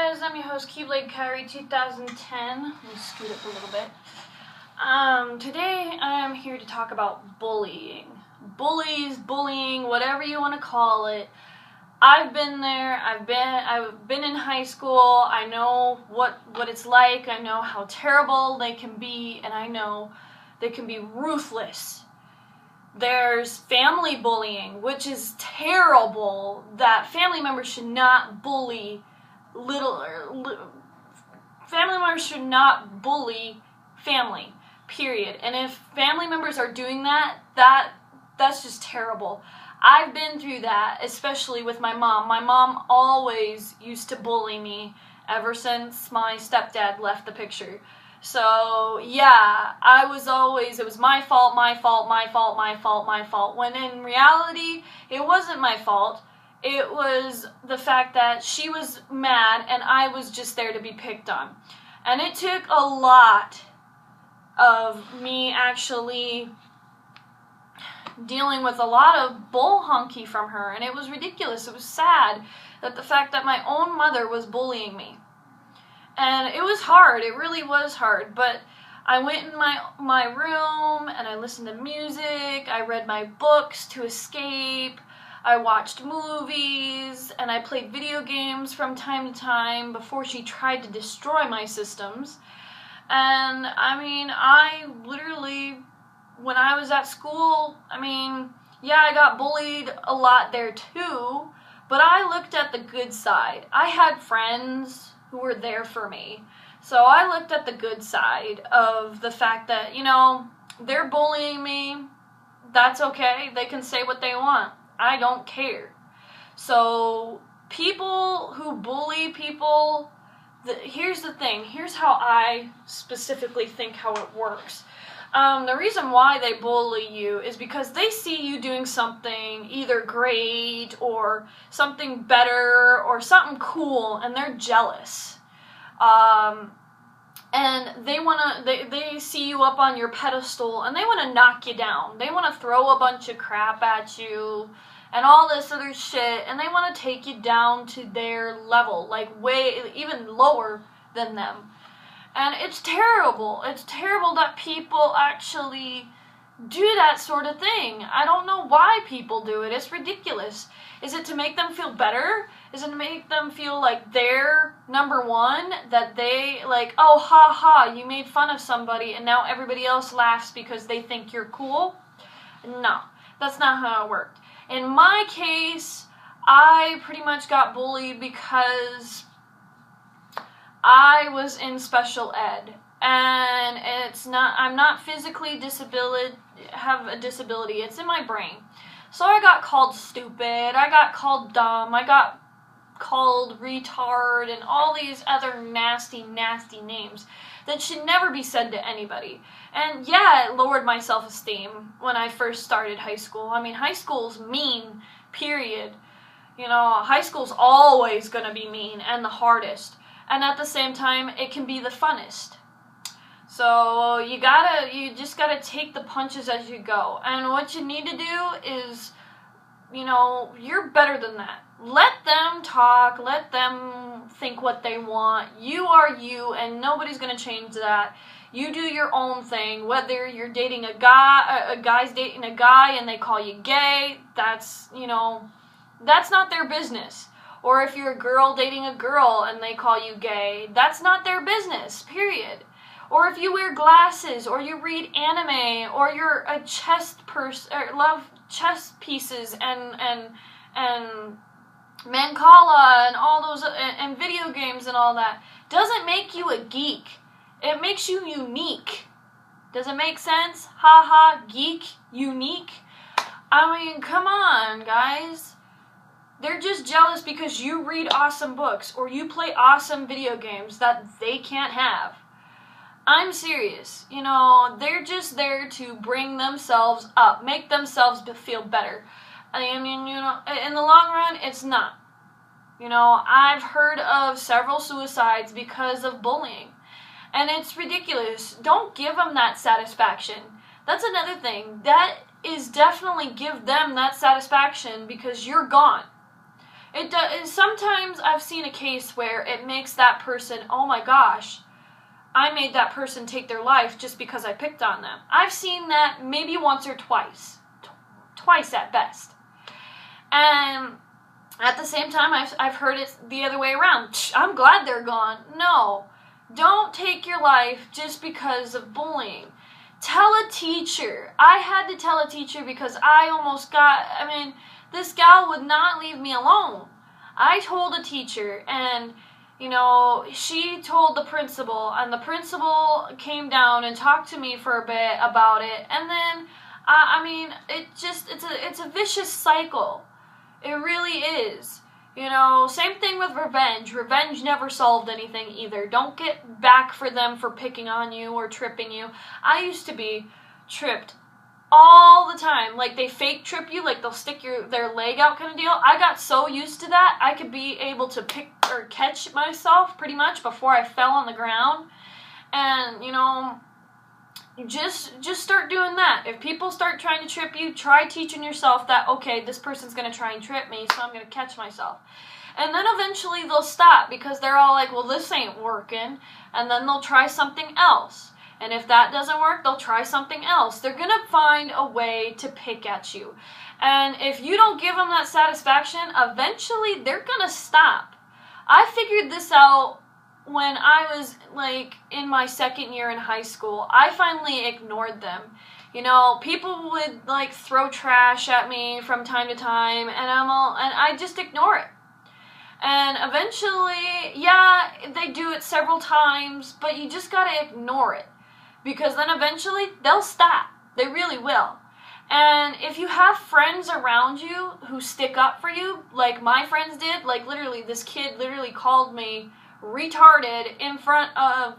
guys, I'm your host, Keyblade Kyrie 2010. Let me scoot up a little bit. Today I am here to talk about bullying. Bullies, bullying, whatever you want to call it. I've been there. I've been in high school. I know what it's like. I know how terrible they can be, and I know they can be ruthless. There's family bullying, which is terrible. That family members should not bully family members should not bully family, period. And if family members are doing that's just terrible. I've been through that, especially with my mom. My mom always used to bully me ever since my stepdad left the picture. So, yeah, it was my fault, when in reality, it wasn't my fault. It was the fact that she was mad and I was just there to be picked on. And it took a lot of me actually dealing with a lot of bull honky from her, and it was ridiculous. It was sad that the fact that my own mother was bullying me. And it was hard, it really was hard, but I went in my room and I listened to music, I read my books to escape, I watched movies, and I played video games from time to time before she tried to destroy my systems. And I literally, when I was at school, yeah, I got bullied a lot there too, but I looked at the good side. I had friends who were there for me. So I looked at the good side of the fact that, they're bullying me. That's okay. They can say what they want. I don't care. So people who bully people, here's the thing. Here's how I specifically think how it works. The reason why they bully you is because they see you doing something either great or something better or something cool, and they're jealous. And they see you up on your pedestal, and they want to knock you down. They want to throw a bunch of crap at you and all this other shit, and they want to take you down to their level, like even lower than them. And it's terrible. It's terrible that people actually do that sort of thing. I don't know why people do it. It's ridiculous. Is it to make them feel better? Is it to make them feel like they're number one? That they oh, ha ha, you made fun of somebody and now everybody else laughs because they think you're cool? No, that's not how it worked. In my case, I pretty much got bullied because I was in special ed, and I'm not physically have a disability, it's in my brain. So I got called stupid, I got called dumb, I got called retard, and all these other nasty, nasty names that should never be said to anybody. And yeah, it lowered my self-esteem when I first started high school. High school's mean, period. High school's always gonna be mean and the hardest. And at the same time, it can be the funnest. So you just gotta take the punches as you go. And what you need to do is, you're better than that. Let them talk, let them think what they want. You are you, and nobody's gonna change that. You do your own thing, whether you're dating a guy's dating a guy and they call you gay, that's not their business. Or if you're a girl dating a girl and they call you gay, that's not their business, period. Or if you wear glasses, or you read anime, or you're a chess person, or love chess pieces and Mancala and all those, and video games and all that, doesn't make you a geek. It makes you unique. Does it make sense? Ha ha, geek, unique. Come on, guys. They're just jealous because you read awesome books or you play awesome video games that they can't have. I'm serious. They're just there to bring themselves up, make themselves feel better. In the long run, it's not. I've heard of several suicides because of bullying. And it's ridiculous. Don't give them that satisfaction. That's another thing. That is definitely give them that satisfaction because you're gone. It does. Sometimes I've seen a case where it makes that person, oh my gosh, I made that person take their life just because I picked on them. I've seen that maybe once or twice. Twice at best. And at the same time, I've heard it the other way around. I'm glad they're gone. No. Don't take your life just because of bullying. Tell a teacher. I had to tell a teacher because this gal would not leave me alone. I told a teacher, and she told the principal, and the principal came down and talked to me for a bit about it, and then, it's a vicious cycle. It really is. Same thing with revenge. Revenge never solved anything either. Don't get back for them for picking on you or tripping you. I used to be tripped all the time. Like, they fake trip you, like they'll stick their leg out kind of deal. I got so used to that, I could be able to pick or catch myself pretty much before I fell on the ground. And, just start doing that. If people start trying to trip you, try teaching yourself that, okay, this person's going to try and trip me, so I'm going to catch myself. And then eventually they'll stop because they're all like, well, this ain't working. And then they'll try something else. And if that doesn't work, they'll try something else. They're going to find a way to pick at you. And if you don't give them that satisfaction, eventually they're going to stop. I figured this out when I was, in my second year in high school. I finally ignored them. People would, throw trash at me from time to time, and I just ignore it. And eventually, yeah, they do it several times, but you just gotta ignore it. Because then eventually, they'll stop. They really will. And if you have friends around you who stick up for you, like my friends did, literally, this kid literally called me retarded in front of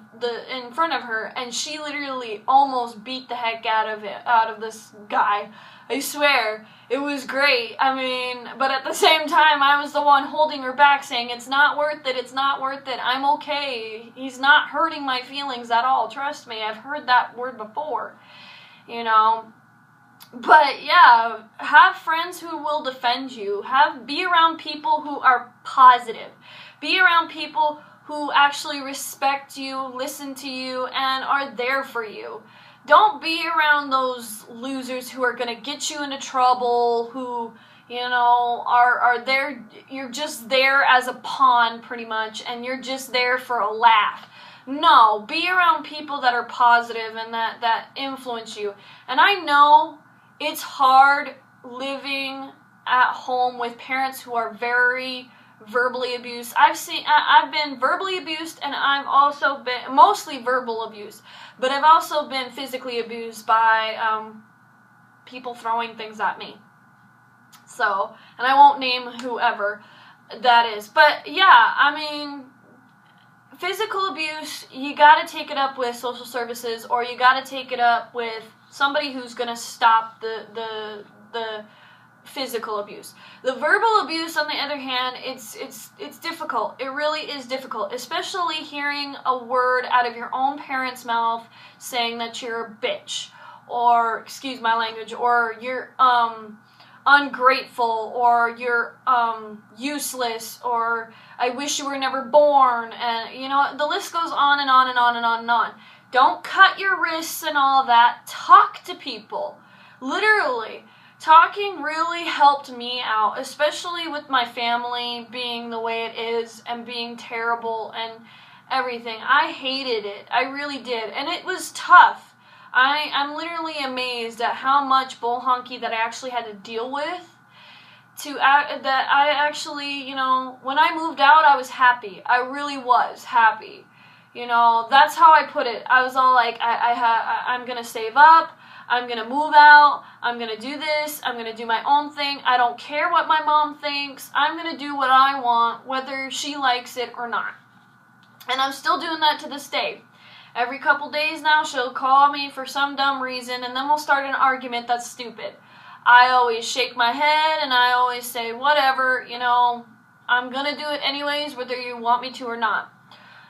her, and she literally almost beat the heck out of this guy. I swear, it was great. But at the same time, I was the one holding her back, saying, it's not worth it, I'm okay, he's not hurting my feelings at all, trust me, I've heard that word before, But yeah, have friends who will defend you, be around people who are positive, be around people who actually respect you, listen to you, and are there for you. Don't be around those losers who are going to get you into trouble, who, are there, you're just there as a pawn, pretty much, and you're just there for a laugh. No, be around people that are positive and that influence you. And I know it's hard living at home with parents who are very verbally abused. I've been verbally abused, and I've also been mostly verbal abuse, but I've also been physically abused by people throwing things at me. So, and I won't name whoever that is, but yeah, physical abuse, you gotta take it up with social services, or you gotta take it up with somebody who's gonna stop the physical abuse. The verbal abuse, on the other hand, it's difficult. It really is difficult, especially hearing a word out of your own parent's mouth saying that you're a bitch, or, excuse my language, or you're ungrateful, or you're useless, or I wish you were never born, and the list goes on and on and on and on and on. Don't cut your wrists and all that. Talk to people. Literally. Talking really helped me out, especially with my family being the way it is and being terrible and everything. I hated it. I really did. And it was tough. I'm literally amazed at how much bull honky that I actually had to deal with. When I moved out, I was happy. I really was happy. That's how I put it. I was all like, I'm going to save up. I'm going to move out, I'm going to do this, I'm going to do my own thing, I don't care what my mom thinks, I'm going to do what I want, whether she likes it or not. And I'm still doing that to this day. Every couple days now, she'll call me for some dumb reason, and then we'll start an argument that's stupid. I always shake my head, and I always say, whatever, I'm going to do it anyways, whether you want me to or not.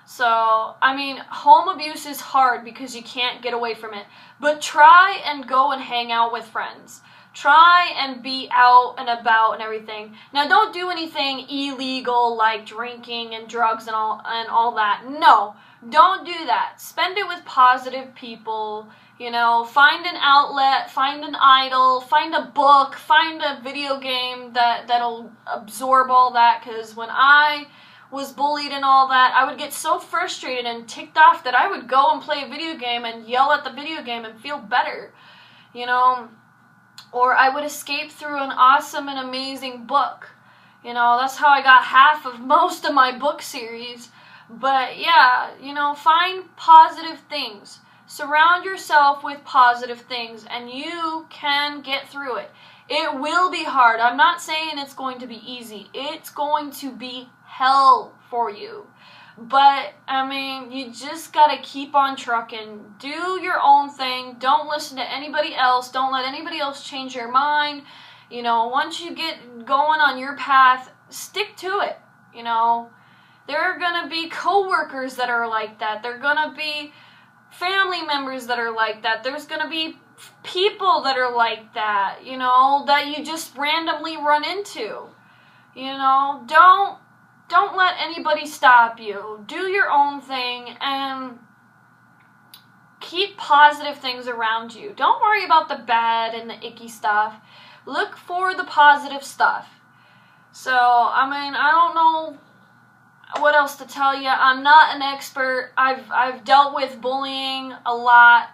So, home abuse is hard because you can't get away from it. But try and go and hang out with friends. Try and be out and about and everything. Now, don't do anything illegal like drinking and drugs and all that. No, don't do that. Spend it with positive people. You know, find an outlet, find an idol, find a book, find a video game that'll absorb all that. Because when I was bullied and all that, I would get so frustrated and ticked off that I would go and play a video game and yell at the video game and feel better, you know. Or I would escape through an awesome and amazing book. You know, that's how I got half of most of my book series. But yeah, you know, find positive things. Surround yourself with positive things and you can get through it. It will be hard. I'm not saying it's going to be easy. It's going to be hell for you. But, I mean, you just gotta keep on trucking. Do your own thing. Don't listen to anybody else. Don't let anybody else change your mind. You know, once you get going on your path, stick to it. You know, there are gonna be coworkers that are like that. There are gonna be family members that are like that. There's gonna be people that are like that, you know, that you just randomly run into. You know, don't let anybody stop you. Do your own thing and keep positive things around you. Don't worry about the bad and the icky stuff. Look for the positive stuff. So, I mean, I don't know what else to tell you. I'm not an expert. I've dealt with bullying a lot.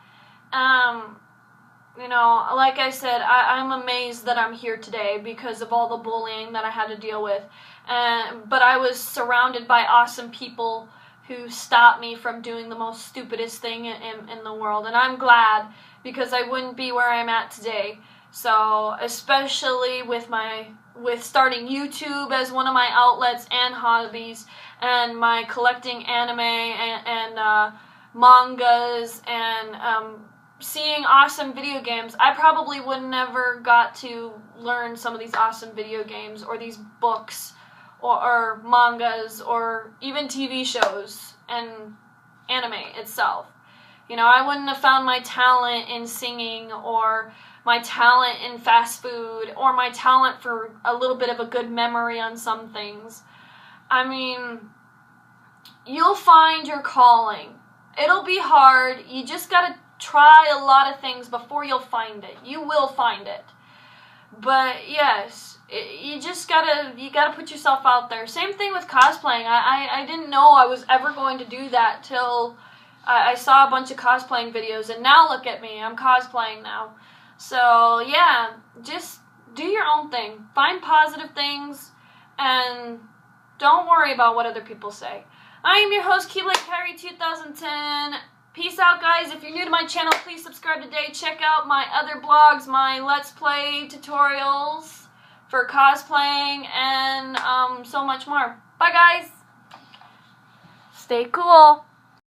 You know, like I said, I'm amazed that I'm here today because of all the bullying that I had to deal with. But I was surrounded by awesome people who stopped me from doing the most stupidest thing in the world. And I'm glad because I wouldn't be where I'm at today. So, especially with starting YouTube as one of my outlets and hobbies, and my collecting anime and mangas and seeing awesome video games, I probably would never got to learn some of these awesome video games or these books or mangas or even TV shows and anime itself. You know, I wouldn't have found my talent in singing or my talent in fast food or my talent for a little bit of a good memory on some things. I mean, you'll find your calling. It'll be hard. You just gotta try a lot of things before you'll find it. You will find it. But yes, you gotta put yourself out there. Same thing with cosplaying. I didn't know I was ever going to do that till I saw a bunch of cosplaying videos, and now look at me, I'm cosplaying now. So yeah, just do your own thing. Find positive things, and don't worry about what other people say. I am your host, Keyblade Kyrie 2010. Peace out, guys. If you're new to my channel, please subscribe today. Check out my other blogs, my Let's Play tutorials for cosplaying, and so much more. Bye, guys. Stay cool.